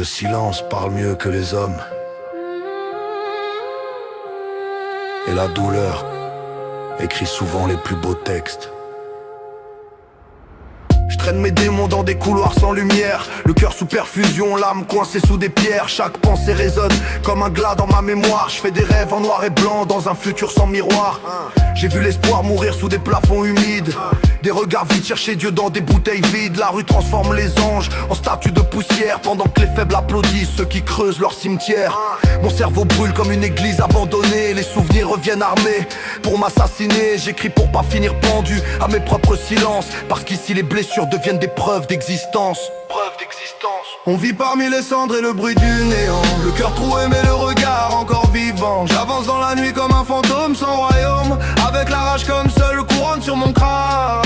Le silence parle mieux que les hommes. Et la douleur écrit souvent les plus beaux textes. Je traîne mes démons dans des couloirs sans lumière, le cœur sous perfusion, l'âme coincée sous des pierres. Chaque pensée résonne comme un glas dans ma mémoire. Je fais des rêves en noir et blanc dans un futur sans miroir. J'ai vu l'espoir mourir sous des plafonds humides, des regards vides chercher Dieu dans des bouteilles vides. La rue transforme les anges en statues de poussière, pendant que les faibles applaudissent ceux qui creusent leur cimetière. Mon cerveau brûle comme une église abandonnée, les souvenirs reviennent armés pour m'assassiner. J'écris pour pas finir pendu à mes propres silences, parce qu'ici les blessures deviennent des preuves d'existence. On vit parmi les cendres et le bruit du néant, le cœur troué mais le regard encore vivant. J'avance dans la nuit comme un fantôme sans royaume, avec la rage comme seule couronne sur mon crâne.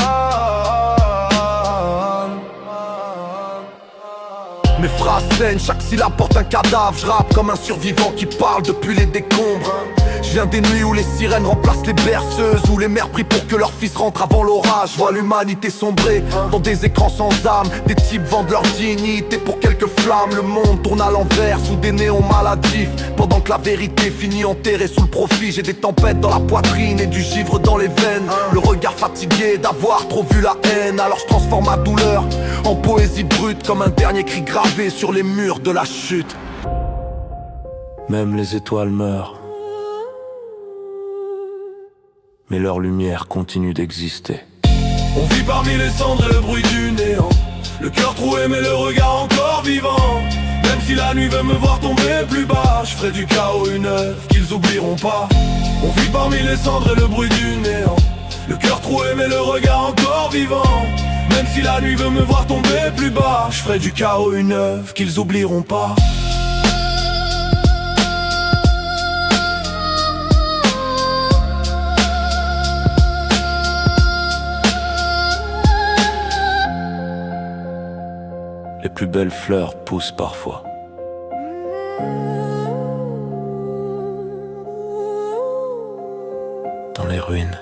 Mes phrases saignent, chaque syllabe porte un cadavre. Je rappe comme un survivant qui parle depuis les décombres. Je viens des nuits où les sirènes remplacent les berceuses, où les mères prient pour que leur fils rentre avant l'orage. Je vois l'humanité sombrer dans des écrans sans âme. Des types vendent leur dignité pour quelques flammes. Le monde tourne à l'envers sous des néons maladifs, pendant que la vérité finit enterrée sous le profit. J'ai des tempêtes dans la poitrine et du givre dans les veines, le regard fatigué d'avoir trop vu la haine. Alors je transforme ma douleur en poésie brute, comme un dernier cri gravé sur les murs de la chute. Même les étoiles meurent, mais leur lumière continue d'exister. On vit parmi les cendres et le bruit du néant, le cœur troué mais le regard encore vivant. Même si la nuit veut me voir tomber plus bas, je ferai du chaos une œuvre qu'ils oublieront pas. On vit parmi les cendres et le bruit du néant, le cœur troué mais le regard encore vivant. Même si la nuit veut me voir tomber plus bas, je ferai du chaos une œuvre qu'ils oublieront pas. Les plus belles fleurs poussent parfois dans les ruines.